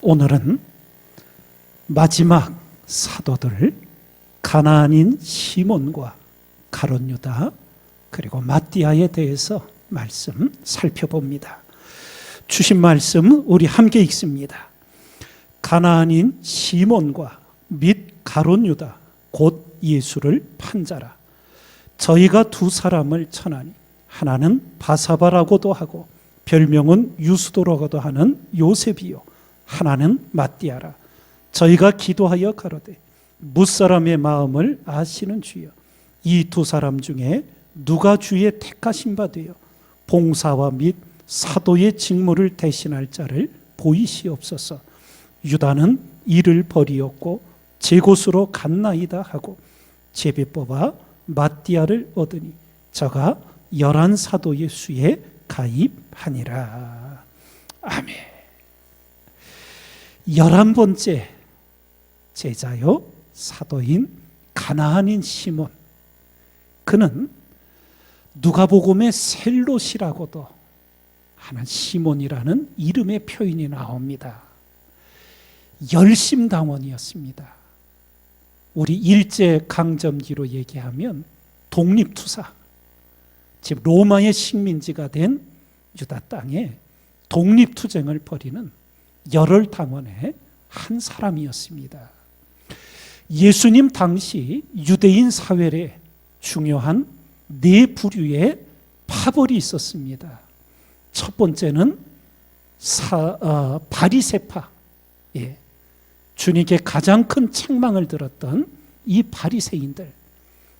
오늘은 마지막 사도들 가나안인 시몬과 가룟 유다 그리고 마띠아에 대해서 말씀 살펴봅니다. 주신 말씀 우리 함께 읽습니다. 가나안인 시몬과 및 가룟 유다 곧 예수를 판 자라. 저희가 두 사람을 천하니 하나는 바사바라고도 하고 별명은 유스도라고도 하는 요셉이요 하나는 마띠아라. 저희가 기도하여 가로되 무사람의 마음을 아시는 주여, 이 두 사람 중에 누가 주의 택하신 바 되어 봉사와 및 사도의 직무를 대신할 자를 보이시옵소서. 유다는 이를 버리었고 제 곳으로 갔나이다 하고 제비 뽑아 마띠아를 얻으니 저가 11사도의 수에 가입하니라. 아멘. 11번째 제자요 사도인 가나안인 시몬, 그는 누가복음의 셀롯이라고도 하는 시몬이라는 이름의 표현이 나옵니다. 열심당원이었습니다. 우리 일제강점기로 얘기하면 독립투사, 즉 로마의 식민지가 된 유다 땅에 독립투쟁을 벌이는 열혈당원의 한 사람이었습니다. 예수님 당시 유대인 사회에 중요한 네 부류의 파벌이 있었습니다. 첫 번째는 바리새파, 주님께 가장 큰 책망을 들었던 이 바리새인들,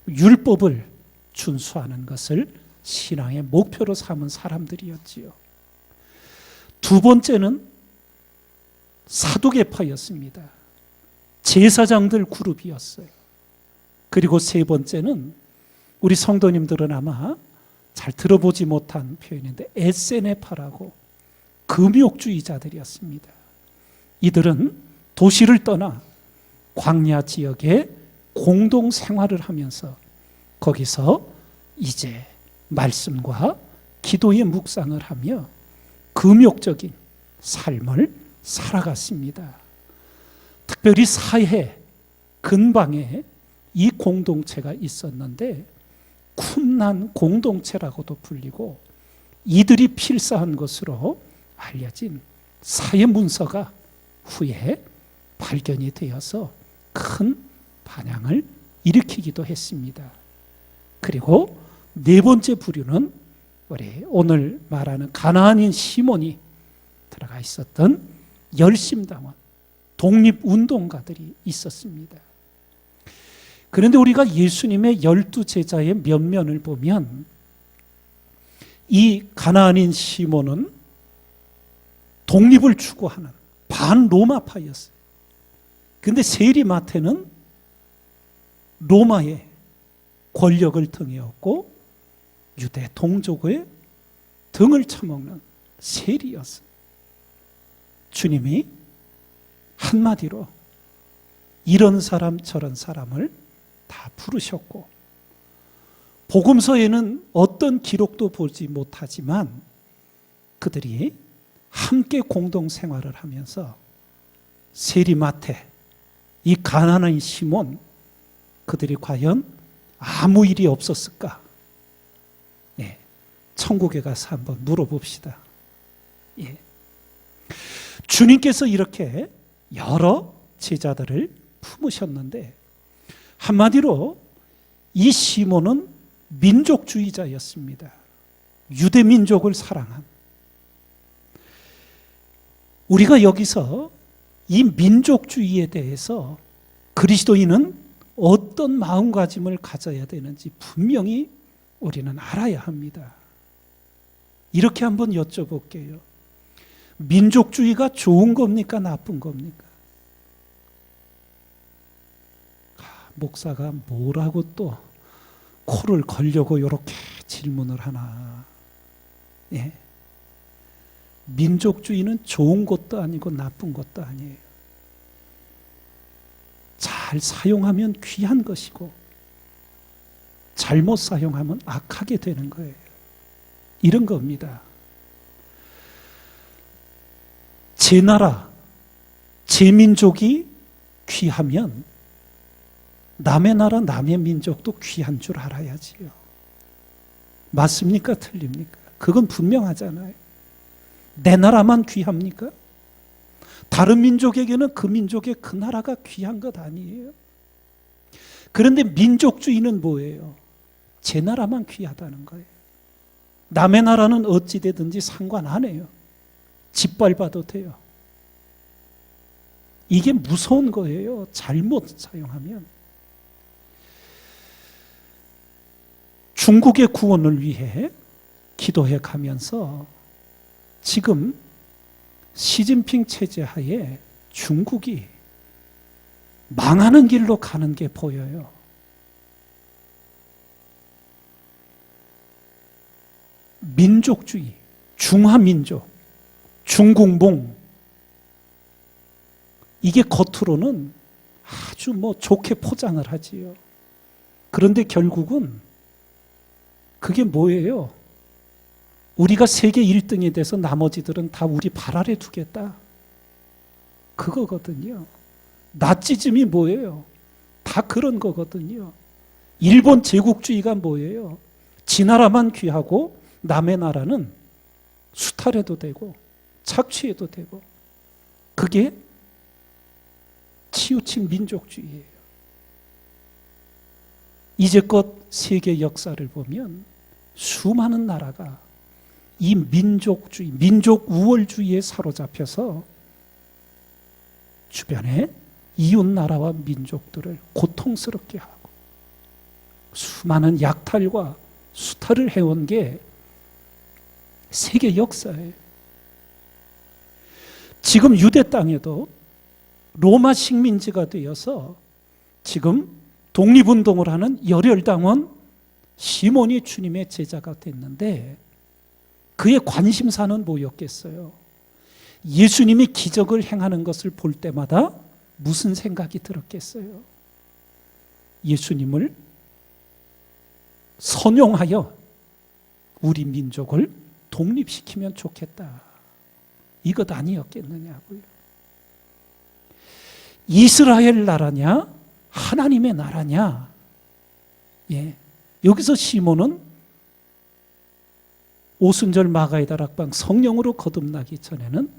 율법을 준수하는 것을 신앙의 목표로 삼은 사람들이었지요. 두 번째는 사두개파였습니다. 제사장들 그룹이었어요. 그리고 세 번째는 우리 성도님들은 아마 잘 들어보지 못한 표현인데 에세네파라고 금욕주의자들이었습니다. 이들은 도시를 떠나 광야 지역에 공동 생활을 하면서 거기서 이제 말씀과 기도의 묵상을 하며 금욕적인 삶을 살아갔습니다. 특별히 사해 근방에 이 공동체가 있었는데 쿰난 공동체라고도 불리고 이들이 필사한 것으로 알려진 사해 문서가 후에 발견이 되어서 큰 반향을 일으키기도 했습니다. 그리고 네 번째 부류는 우리 오늘 말하는 가나안인 시몬이 들어가 있었던 열심당원, 독립운동가들이 있었습니다. 그런데 우리가 예수님의 12제자의 면면을 보면 이 가나안인 시몬은 독립을 추구하는 반로마파였어요. 그런데 세리마태는 로마의 권력을 등에 업고 유대 동족의 등을 쳐먹는 세리였어요. 주님이 한마디로 이런 사람 저런 사람을 다 부르셨고, 복음서에는 어떤 기록도 보지 못하지만 그들이 함께 공동생활을 하면서 세리마태, 이 가나안인 시몬, 그들이 과연 아무 일이 없었을까? 천국에 가서 한번 물어봅시다. 주님께서 이렇게 여러 제자들을 품으셨는데 한마디로 이 시몬은 민족주의자였습니다. 유대 민족을 사랑한. 우리가 여기서 이 민족주의에 대해서 그리스도인은 어떤 마음가짐을 가져야 되는지 분명히 우리는 알아야 합니다. 이렇게 한번 여쭤볼게요. 민족주의가 좋은 겁니까? 나쁜 겁니까? 목사가 뭐라고 또 코를 걸려고 이렇게 질문을 하나. 민족주의는 좋은 것도 아니고 나쁜 것도 아니에요. 잘 사용하면 귀한 것이고 잘못 사용하면 악하게 되는 거예요. 이런 겁니다. 제 나라 제 민족이 귀하면 남의 나라, 남의 민족도 귀한 줄 알아야지요. 맞습니까? 틀립니까? 그건 분명하잖아요. 내 나라만 귀합니까? 다른 민족에게는 그 민족의 그 나라가 귀한 것 아니에요. 그런데 민족주의는 뭐예요? 제 나라만 귀하다는 거예요. 남의 나라는 어찌 되든지 상관 안 해요. 짓밟아도 돼요. 이게 무서운 거예요. 잘못 사용하면. 중국의 구원을 위해 기도해 가면서 지금 시진핑 체제 하에 중국이 망하는 길로 가는 게 보여요. 민족주의, 중화민족, 중국몽, 이게 겉으로는 아주 좋게 포장을 하지요. 그런데 결국은 그게 뭐예요? 우리가 세계 1등이 돼서 나머지들은 다 우리 발 아래 두겠다. 그거거든요. 나치즘이 뭐예요? 다 그런 거거든요. 일본 제국주의가 뭐예요? 지 나라만 귀하고 남의 나라는 수탈해도 되고 착취해도 되고, 그게 치우친 민족주의예요. 이제껏 세계 역사를 보면 수많은 나라가 이 민족주의, 민족 우월주의에 사로잡혀서 주변에 이웃 나라와 민족들을 고통스럽게 하고 수많은 약탈과 수탈을 해온 게 세계 역사예요. 지금 유대 땅에도 로마 식민지가 되어서 지금 독립운동을 하는 열혈당원 시몬이 주님의 제자가 됐는데, 그의 관심사는 뭐였겠어요? 예수님이 기적을 행하는 것을 볼 때마다 무슨 생각이 들었겠어요? 예수님을 선용하여 우리 민족을 독립시키면 좋겠다, 이것 아니었겠느냐고요. 이스라엘 나라냐 하나님의 나라냐. 여기서 시몬은 오순절 마가의 다락방 성령으로 거듭나기 전에는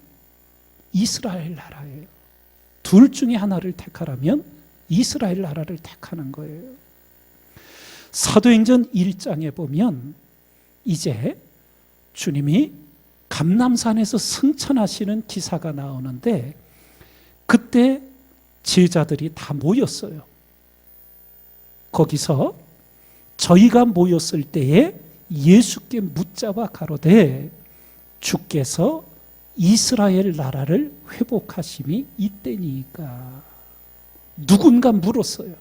이스라엘 나라예요. 둘 중에 하나를 택하라면 이스라엘 나라를 택하는 거예요. 사도행전 1장에 보면 이제 주님이 감람산에서 승천하시는 기사가 나오는데, 그때 제자들이 다 모였어요. 거기서 저희가 모였을 때에 예수께 묻자와 가로되 주께서 이스라엘 나라를 회복하심이 이때니까. 누군가 물었어요.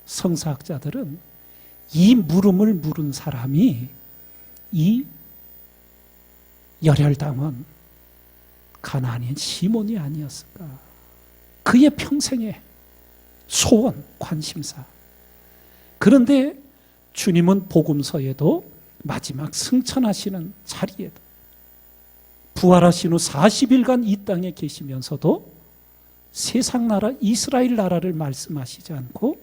성사학자들은 이 물음을 물은 사람이 이 열혈당원 가나안인 시몬이 아니었을까. 그의 평생의 소원, 관심사. 그런데 주님은 복음서에도 마지막 승천하시는 자리에도 부활하신 후 40일간 이 땅에 계시면서도 세상 나라 이스라엘 나라를 말씀하시지 않고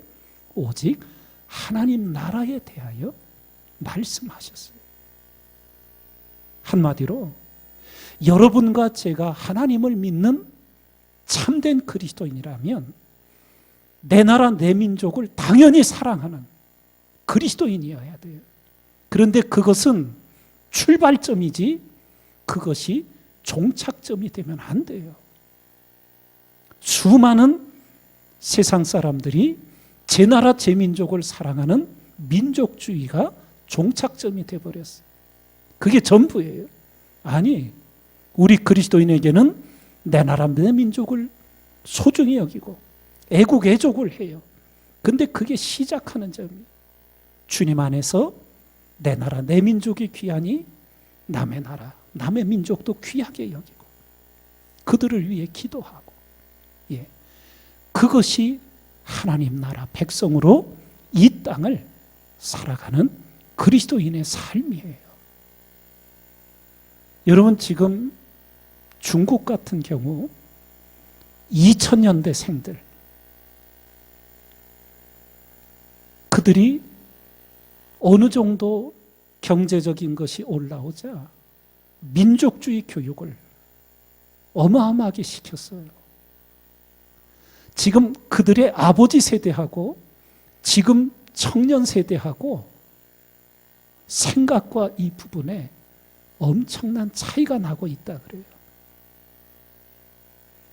오직 하나님 나라에 대하여 말씀하셨어요. 한마디로 여러분과 제가 하나님을 믿는 참된 그리스도인이라면 내 나라 내 민족을 당연히 사랑하는 그리스도인이어야 돼요. 그런데 그것은 출발점이지 그것이 종착점이 되면 안 돼요. 수많은 세상 사람들이 제 나라 제 민족을 사랑하는 민족주의가 종착점이 되어버렸어요. 그게 전부예요. 아니, 우리 그리스도인에게는 내 나라 내 민족을 소중히 여기고 애국 애족을 해요. 근데 그게 시작하는 점이에요. 주님 안에서 내 나라 내 민족이 귀하니 남의 나라 남의 민족도 귀하게 여기고 그들을 위해 기도하고, 그것이 하나님 나라 백성으로 이 땅을 살아가는 그리스도인의 삶이에요. 여러분, 지금 중국 같은 경우 2000년대생들, 그들이 어느 정도 경제적인 것이 올라오자 민족주의 교육을 어마어마하게 시켰어요. 지금 그들의 아버지 세대하고 지금 청년 세대하고 생각과 이 부분에 엄청난 차이가 나고 있다 그래요.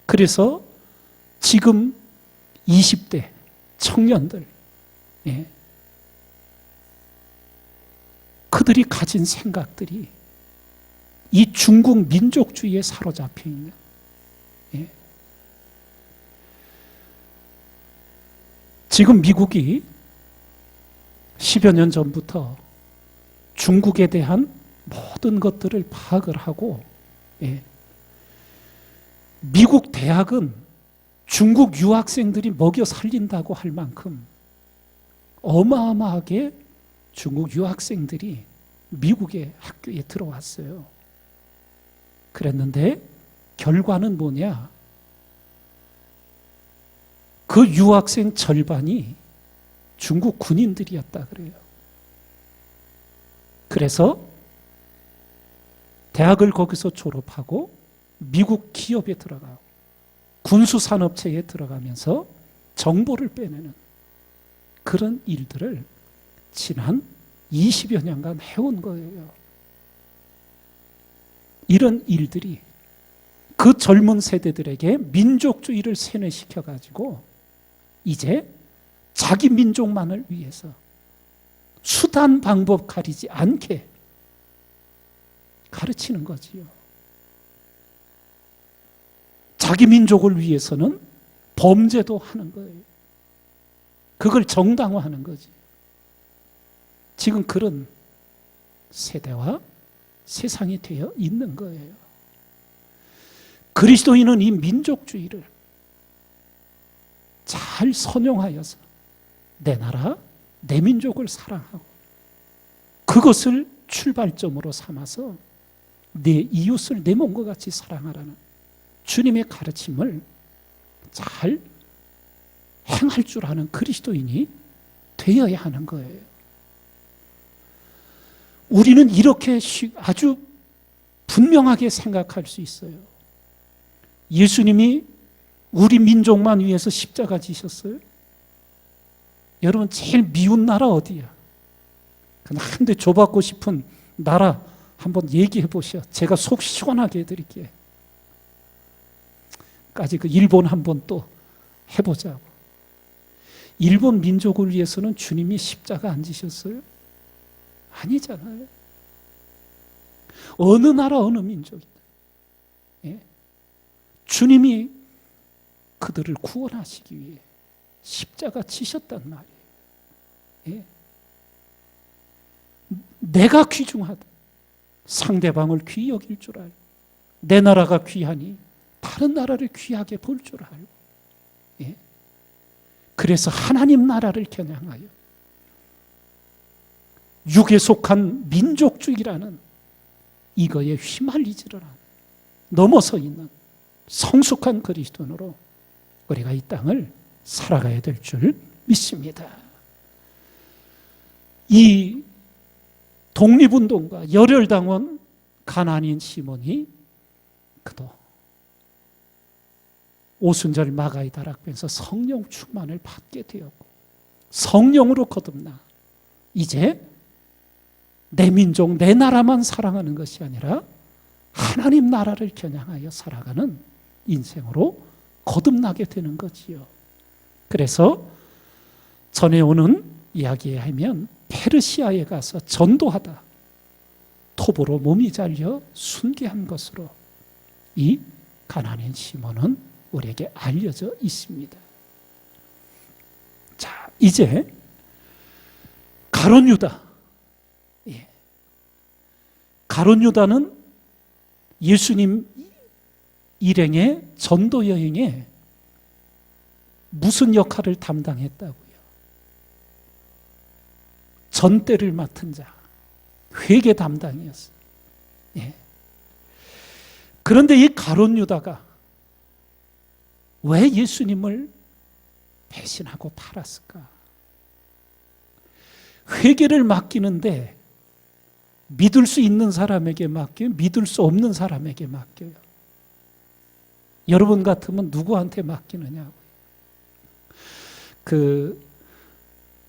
그래서 지금 20대 청년들, 그들이 가진 생각들이 이 중국 민족주의에 사로잡혀 있는, 지금 미국이 10여 년 전부터 중국에 대한 모든 것들을 파악을 하고, 미국 대학은 중국 유학생들이 먹여 살린다고 할 만큼 어마어마하게 중국 유학생들이 미국의 학교에 들어왔어요. 그랬는데 결과는 뭐냐? 그 유학생 절반이 중국 군인들이었다 그래요. 그래서 대학을 거기서 졸업하고 미국 기업에 들어가고 군수산업체에 들어가면서 정보를 빼내는 그런 일들을 지난 20여 년간 해온 거예요. 이런 일들이 그 젊은 세대들에게 민족주의를 세뇌시켜가지고 이제 자기 민족만을 위해서 수단 방법 가리지 않게 가르치는 거지요. 자기 민족을 위해서는 범죄도 하는 거예요. 그걸 정당화하는 거지. 지금 그런 세대와 세상이 되어 있는 거예요. 그리스도인은 이 민족주의를 잘 선용하여서 내 나라, 내 민족을 사랑하고 그것을 출발점으로 삼아서 내 이웃을 내 몸과 같이 사랑하라는 주님의 가르침을 잘 행할 줄 아는 그리스도인이 되어야 하는 거예요. 우리는 이렇게 아주 분명하게 생각할 수 있어요. 예수님이 우리 민족만 위해서 십자가 지셨어요? 여러분 제일 미운 나라 어디야? 한 대 줘받고 싶은 나라 한번 얘기해 보시오. 제가 속 시원하게 해드릴게요. 까지 그 일본 한번 또 해보자고. 일본 민족을 위해서는 주님이 십자가 안 지셨어요? 아니잖아요. 어느 나라 어느 민족이다. 주님이 그들을 구원하시기 위해 십자가 지셨단 말이에요. 내가 귀중하다. 상대방을 귀히 여길 줄 알고 내 나라가 귀하니 다른 나라를 귀하게 볼 줄 알고 그래서 하나님 나라를 겨냥하여 육에 속한 민족주의라는 이거에 휘말리지를 않아 넘어서 있는 성숙한 그리스도인으로 우리가 이 땅을 살아가야 될 줄 믿습니다. 이 독립운동가 열혈당원 가나안인 시몬이 그도 오순절 마가의 다락방에서 성령 충만을 받게 되었고 성령으로 거듭나 이제 내 민족, 내 나라만 사랑하는 것이 아니라 하나님 나라를 겨냥하여 살아가는 인생으로 거듭나게 되는 거지요. 그래서 전해오는 이야기에 하면 페르시아에 가서 전도하다 톱으로 몸이 잘려 순교한 것으로 이 가나안인 시몬은 우리에게 알려져 있습니다. 자, 이제 가룟 유다. 가룟 유다는 예수님 일행의 전도 여행에 무슨 역할을 담당했다고요? 전대를 맡은 자, 회계 담당이었어요. 그런데 이 가룟 유다가 왜 예수님을 배신하고 팔았을까? 회개를 맡기는데 믿을 수 있는 사람에게 맡겨요? 믿을 수 없는 사람에게 맡겨요? 여러분 같으면 누구한테 맡기느냐고요?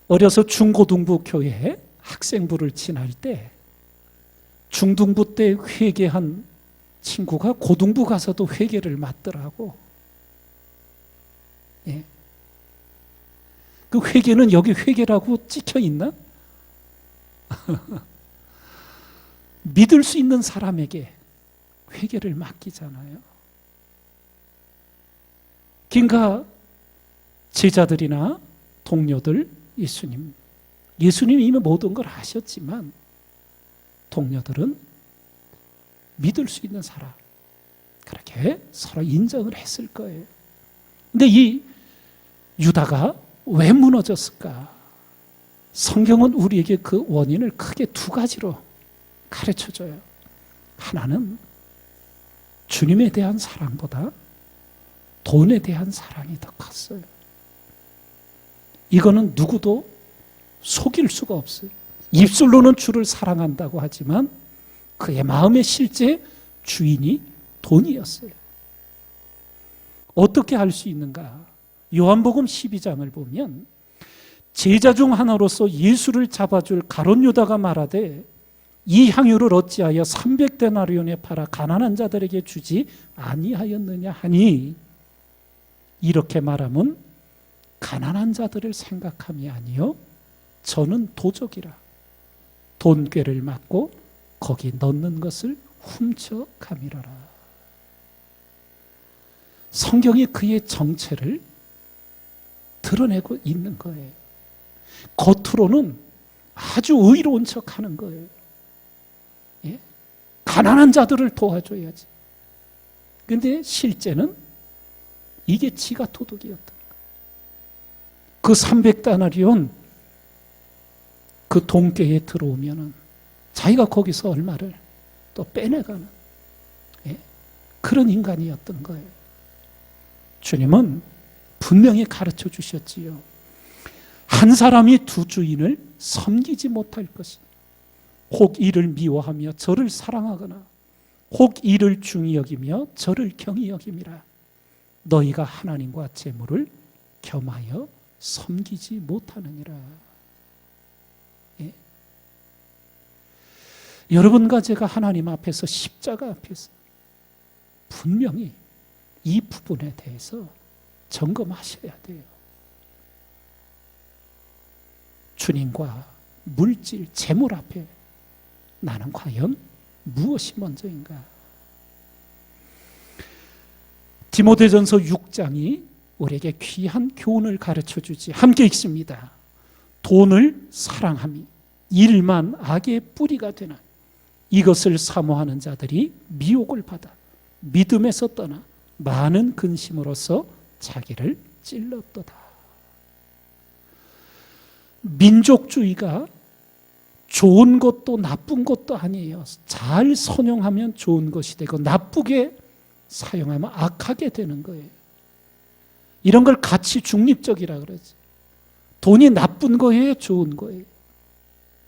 어려서 중고등부 교회에 학생부를 지날 때 중등부 때 회개한 친구가 고등부 가서도 회개를 맡더라고. 예. 그 회개는 여기 회개라고 찍혀 있나? 믿을 수 있는 사람에게 회개를 맡기잖아요. 그러니까 제자들이나 동료들, 예수님이 이미 모든 걸 아셨지만 동료들은 믿을 수 있는 사람, 그렇게 서로 인정을 했을 거예요. 근데 이 유다가 왜 무너졌을까? 성경은 우리에게 그 원인을 크게 두 가지로 가르쳐줘요. 하나는 주님에 대한 사랑보다 돈에 대한 사랑이 더 컸어요. 이거는 누구도 속일 수가 없어요. 입술로는 주를 사랑한다고 하지만 그의 마음의 실제 주인이 돈이었어요. 어떻게 알 수 있는가? 요한복음 12장을 보면 제자 중 하나로서 예수를 잡아줄 가룟 유다가 말하되 이 향유를 어찌하여 300데나리온에 팔아 가난한 자들에게 주지 아니하였느냐 하니, 이렇게 말하면 가난한 자들을 생각함이 아니요 저는 도적이라 돈꾀를 맞고 거기 넣는 것을 훔쳐가미러라. 성경이 그의 정체를 드러내고 있는 거예요. 겉으로는 아주 의로운 척하는 거예요. 예? 가난한 자들을 도와줘야지. 그런데 실제는 이게 지가 도둑이었던 거예요. 그 300데나리온 그 돈궤에 들어오면은 자기가 거기서 얼마를 또 빼내가는, 예? 그런 인간이었던 거예요. 주님은 분명히 가르쳐 주셨지요. 한 사람이 두 주인을 섬기지 못할 것이, 혹 이를 미워하며 저를 사랑하거나 혹 이를 중히 여기며 저를 경히 여김이라. 너희가 하나님과 재물을 겸하여 섬기지 못하느니라. 예? 여러분과 제가 하나님 앞에서, 십자가 앞에서 분명히 이 부분에 대해서 점검하셔야 돼요. 주님과 물질, 재물 앞에 나는 과연 무엇이 먼저인가? 디모데전서 6장이 우리에게 귀한 교훈을 가르쳐주지. 함께 읽습니다. 돈을 사랑함이 일만 악의 뿌리가 되나 이것을 사모하는 자들이 미혹을 받아 믿음에서 떠나 많은 근심으로써 자기를 찔렀도다. 민족주의가 좋은 것도 나쁜 것도 아니에요. 잘 선용하면 좋은 것이 되고 나쁘게 사용하면 악하게 되는 거예요. 이런 걸 가치 중립적이라 그러지. 돈이 나쁜 거예요, 좋은 거예요?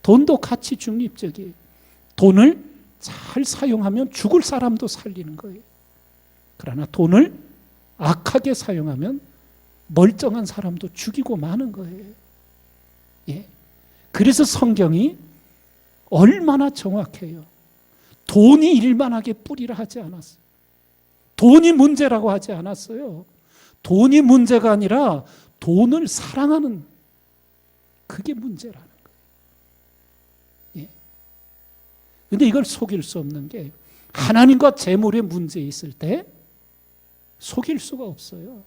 돈도 가치 중립적이에요. 돈을 잘 사용하면 죽을 사람도 살리는 거예요. 그러나 돈을 악하게 사용하면 멀쩡한 사람도 죽이고 마는 거예요. 예. 그래서 성경이 얼마나 정확해요. 돈이 일만하게 뿌리라 하지 않았어요. 돈이 문제라고 하지 않았어요. 돈이 문제가 아니라 돈을 사랑하는, 그게 문제라는 거예요. 예. 근데 이걸 속일 수 없는 게, 하나님과 재물의 문제 있을 때 속일 수가 없어요.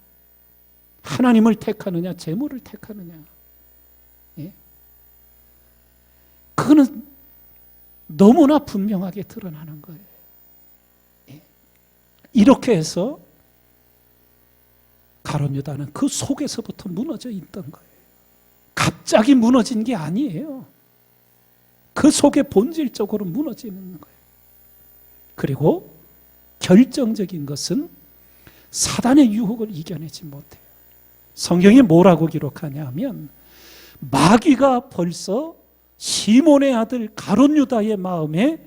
하나님을 택하느냐 재물을 택하느냐, 예? 그거는 너무나 분명하게 드러나는 거예요. 예. 이렇게 해서 가룟 유다는 그 속에서부터 무너져 있던 거예요. 갑자기 무너진 게 아니에요. 그 속에 본질적으로 무너지는 거예요. 그리고 결정적인 것은 사단의 유혹을 이겨내지 못해요. 성경이 뭐라고 기록하냐 하면 마귀가 벌써 시몬의 아들 가룟 유다의 마음에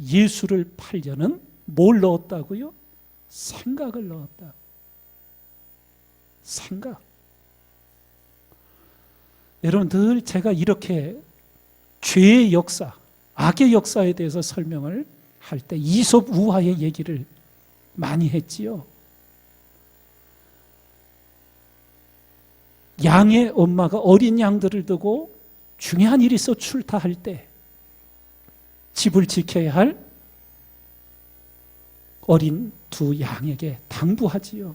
예수를 팔려는 뭘 넣었다고요? 생각을 넣었다. 생각. 여러분 늘 제가 이렇게 죄의 역사, 악의 역사에 대해서 설명을 할 때 이솝 우화의 얘기를 많이 했지요. 양의 엄마가 어린 양들을 두고 중요한 일이 있어 출타할 때 집을 지켜야 할 어린 두 양에게 당부하지요.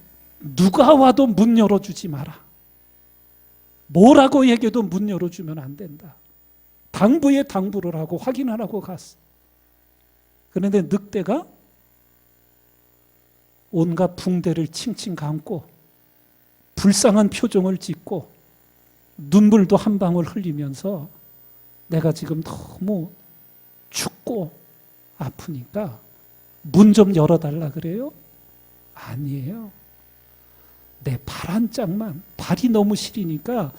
누가 와도 문 열어주지 마라. 뭐라고 얘기해도 문 열어주면 안 된다. 당부에 당부를 하고 확인하라고 갔어. 그런데 늑대가 온갖 붕대를 칭칭 감고 불쌍한 표정을 짓고 눈물도 한 방울 흘리면서 내가 지금 너무 춥고 아프니까 문 좀 열어달라 그래요? 아니에요. 내 발 한 짝만, 발이 너무 시리니까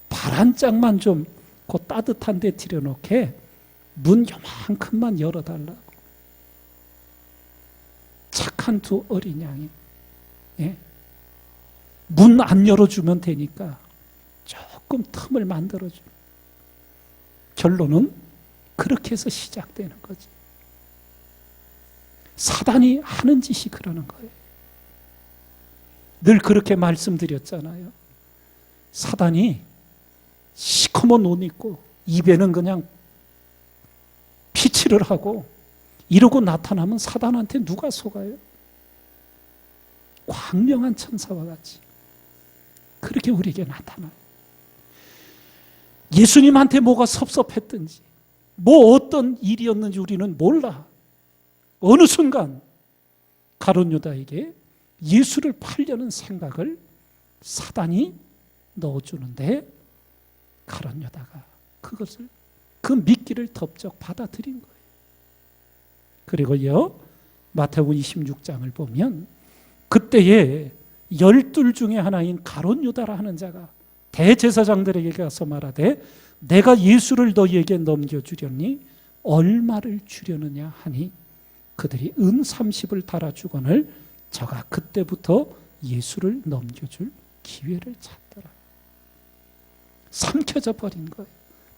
발 한 짝만 좀 그 따뜻한 데 들여놓게 문 요만큼만 열어달라고. 착한 두 어린 양이, 예? 문 안 열어주면 되니까 조금 틈을 만들어줘. 결론은 그렇게 해서 시작되는 거지. 사단이 하는 짓이 그러는 거예요. 늘 그렇게 말씀드렸잖아요. 사단이 시커먼 옷 입고 입에는 그냥 피칠을 하고 이러고 나타나면 사단한테 누가 속아요? 광명한 천사와 같이 그렇게 우리에게 나타나요. 예수님한테 뭐가 섭섭했든지 뭐 어떤 일이었는지 우리는 몰라. 어느 순간 가룟 유다에게 예수를 팔려는 생각을 사단이 넣어주는데 가룟 유다가 그것을 그 미끼를 덥적 받아들인 거예요. 그리고요 마태복음 26장을 보면 그때에 12 중에 하나인 가룟 유다라 하는 자가 대제사장들에게 가서 말하되 내가 예수를 너희에게 넘겨주려니 얼마를 주려느냐 하니 그들이 은 30을 달아주거늘 저가 그때부터 예수를 넘겨줄 기회를 찾더라. 삼켜져 버린 거예요.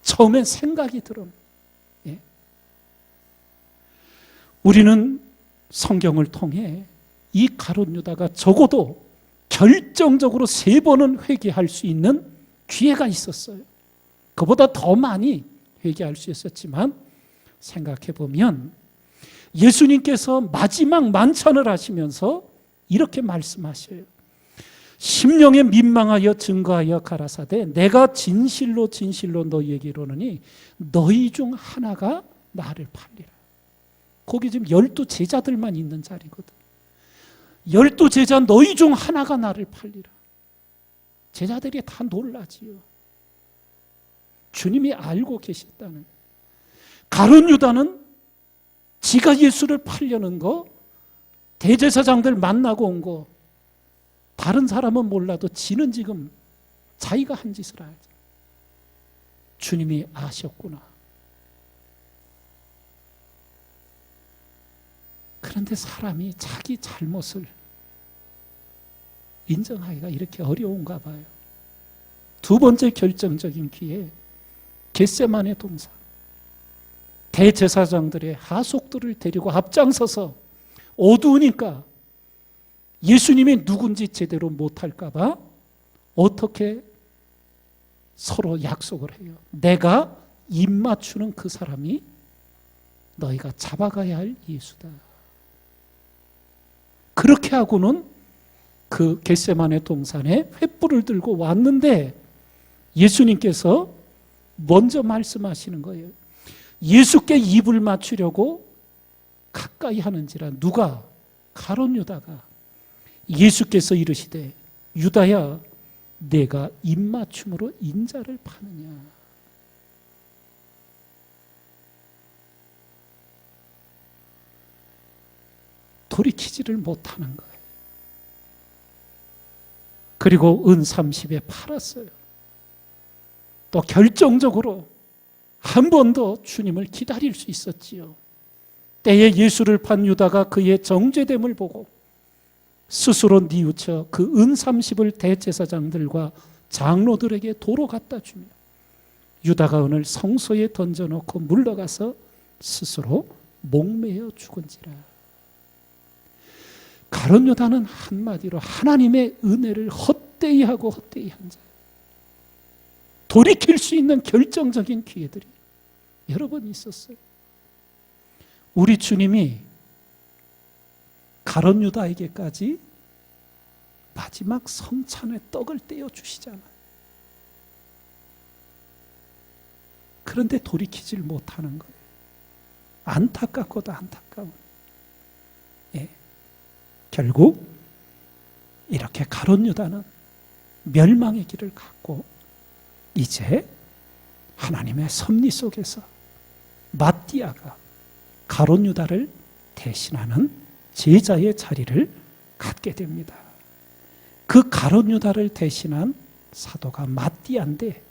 처음에 생각이 들어. 예. 우리는 성경을 통해 이 가룟 유다가 적어도 결정적으로 3번은 회개할 수 있는 기회가 있었어요. 그보다 더 많이 회개할 수 있었지만 생각해 보면 예수님께서 마지막 만찬을 하시면서 이렇게 말씀하셔요. 심령에 민망하여 증거하여 가라사대 내가 진실로 진실로 너희에게 이르노니 너희 중 하나가 나를 팔리라. 거기 지금 12 제자들만 있는 자리거든. 12 제자 너희 중 하나가 나를 팔리라. 제자들이 다 놀라지요. 주님이 알고 계셨다는. 가룟 유다는 지가 예수를 팔려는 거, 대제사장들 만나고 온 거, 다른 사람은 몰라도 지는 지금 자기가 한 짓을 알죠. 주님이 아셨구나. 그런데 사람이 자기 잘못을 인정하기가 이렇게 어려운가 봐요. 두 번째 결정적인 기회, 겟세마네 동산. 대제사장들의 하속들을 데리고 앞장서서 어두우니까 예수님이 누군지 제대로 못할까 봐 어떻게 서로 약속을 해요. 내가 입 맞추는 그 사람이 너희가 잡아가야 할 예수다. 그렇게 하고는 그 겟세마네 동산에 횃불을 들고 왔는데 예수님께서 먼저 말씀하시는 거예요. 예수께 입을 맞추려고 가까이 하는지라. 누가? 가룟 유다가. 예수께서 이르시되 유다야 내가 입맞춤으로 인자를 파느냐. 돌이키지를 못하는 거예요. 그리고 은 30에 팔았어요. 또 결정적으로 한 번 더 주님을 기다릴 수 있었지요. 때에 예수를 판 유다가 그의 정죄됨을 보고 스스로 뉘우쳐 그 은 30을 대제사장들과 장로들에게 도로 갖다 주며 유다가 은을 성소에 던져놓고 물러가서 스스로 목매어 죽은지라. 가룟 유다는 한마디로 하나님의 은혜를 헛되이 하고 헛되이 한 자. 돌이킬 수 있는 결정적인 기회들이 여러 번 있었어요. 우리 주님이 가룟 유다에게까지 마지막 성찬의 떡을 떼어 주시잖아요. 그런데 돌이키질 못하는 거예요. 안타깝고도 안타까운. 예. 결국 이렇게 가룟 유다는 멸망의 길을 갔고 이제 하나님의 섭리 속에서 마띠아가 가룟 유다를 대신하는 제자의 자리를 갖게 됩니다. 그 가룟 유다를 대신한 사도가 마띠아인데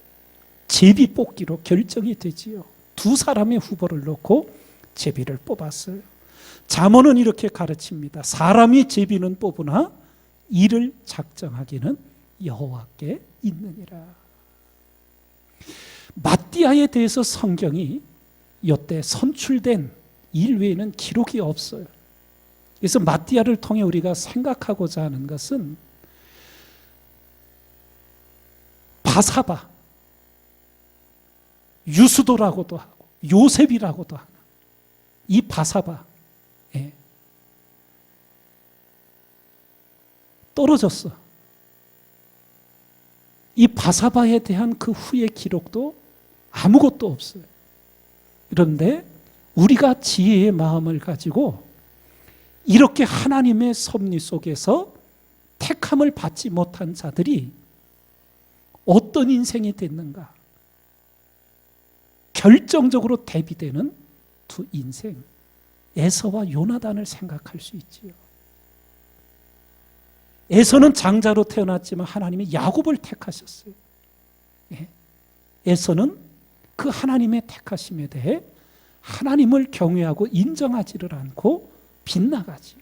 제비 뽑기로 결정이 되지요. 두 사람의 후보를 놓고 제비를 뽑았어요. 잠언은 이렇게 가르칩니다. 사람이 제비는 뽑으나 이를 작정하기는 여호와께 있느니라. 마띠아에 대해서 성경이 이때 선출된 일 외에는 기록이 없어요. 그래서 마띠아를 통해 우리가 생각하고자 하는 것은 바사바, 유수도라고도 하고 요셉이라고도 하는 이 바사바, 예. 떨어졌어. 이 바사바에 대한 그 후의 기록도 아무것도 없어요. 그런데 우리가 지혜의 마음을 가지고 이렇게 하나님의 섭리 속에서 택함을 받지 못한 자들이 어떤 인생이 됐는가? 결정적으로 대비되는 두 인생, 에서와 요나단을 생각할 수 있지요. 에서는 장자로 태어났지만 하나님이 야곱을 택하셨어요. 예. 에서는 그 하나님의 택하심에 대해 하나님을 경외하고 인정하지를 않고 빗나가지요.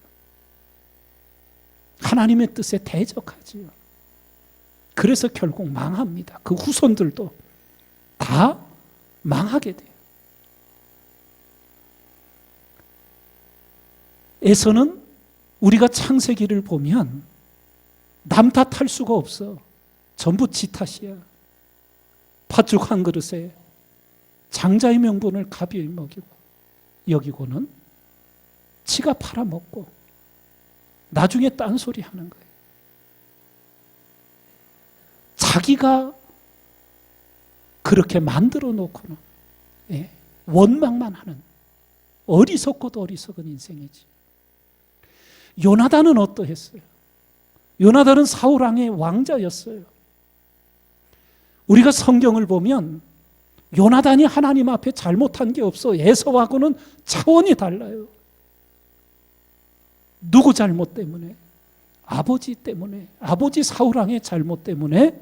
하나님의 뜻에 대적하지요. 그래서 결국 망합니다. 그 후손들도 다 망하게 돼요. 에서는 우리가 창세기를 보면 남 탓할 수가 없어. 전부 지 탓이야. 팥죽 한 그릇에 장자의 명분을 가벼이 먹이고 여기고는 지가 팔아먹고 나중에 딴소리 하는 거예요. 자기가 그렇게 만들어 놓고는 원망만 하는 어리석고도 어리석은 인생이지. 요나단은 어떠했어요? 요나단은 사울 왕의 왕자였어요. 우리가 성경을 보면 요나단이 하나님 앞에 잘못한 게 없어. 에서하고는 차원이 달라요. 누구 잘못 때문에? 아버지 때문에, 아버지 사울 왕의 잘못 때문에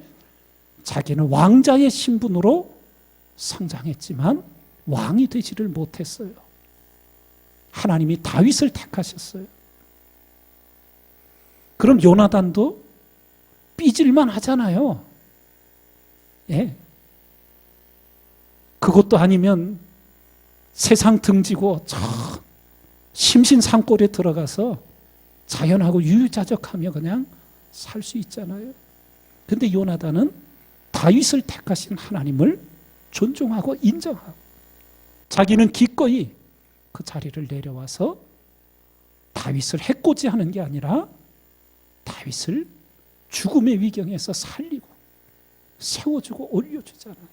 자기는 왕자의 신분으로 성장했지만 왕이 되지를 못했어요. 하나님이 다윗을 택하셨어요. 그럼 요나단도 삐질만 하잖아요. 예. 그것도 아니면 세상 등지고 저 심신산골에 들어가서 자연하고 유유자적하며 그냥 살 수 있잖아요. 근데 요나단은 다윗을 택하신 하나님을 존중하고 인정하고 자기는 기꺼이 그 자리를 내려와서 다윗을 해코지하는 게 아니라 다윗을 죽음의 위경에서 살리고 세워주고 올려주잖아요.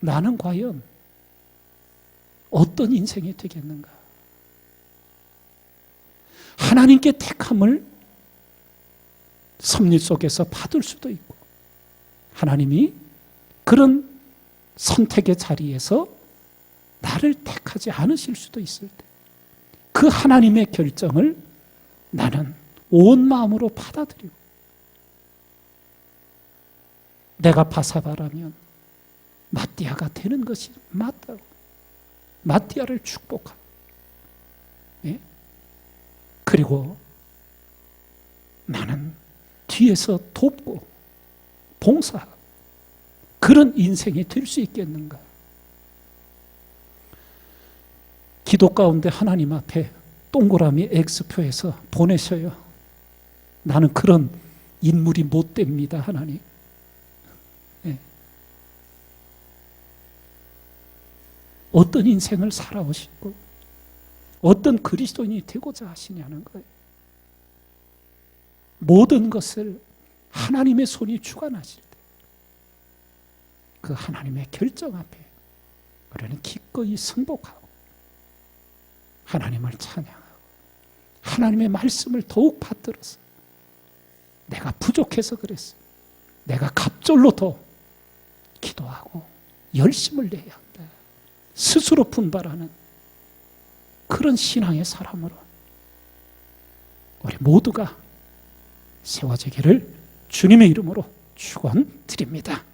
나는 과연 어떤 인생이 되겠는가? 하나님께 택함을 섭리 속에서 받을 수도 있고 하나님이 그런 선택의 자리에서 나를 택하지 않으실 수도 있을 때 그 하나님의 결정을 나는 온 마음으로 받아들이고, 내가 바사바라면 마띠아가 되는 것이 맞다고, 마띠아를 축복하고, 예? 그리고 나는 뒤에서 돕고 봉사하고, 그런 인생이 될 수 있겠는가? 기도 가운데 하나님 앞에 동그라미 X표에서 보내셔요. 나는 그런 인물이 못 됩니다, 하나님. 네. 어떤 인생을 살아오시고 어떤 그리스도인이 되고자 하시냐는 거예요. 모든 것을 하나님의 손이 주관하실 때 그 하나님의 결정 앞에 우리는 기꺼이 승복하고 하나님을 찬양하고 하나님의 말씀을 더욱 받들어서, 내가 부족해서 그랬어, 내가 갑절로 더 기도하고 열심을 내야 한다, 스스로 분발하는 그런 신앙의 사람으로 우리 모두가 세워지기를 주님의 이름으로 축원드립니다.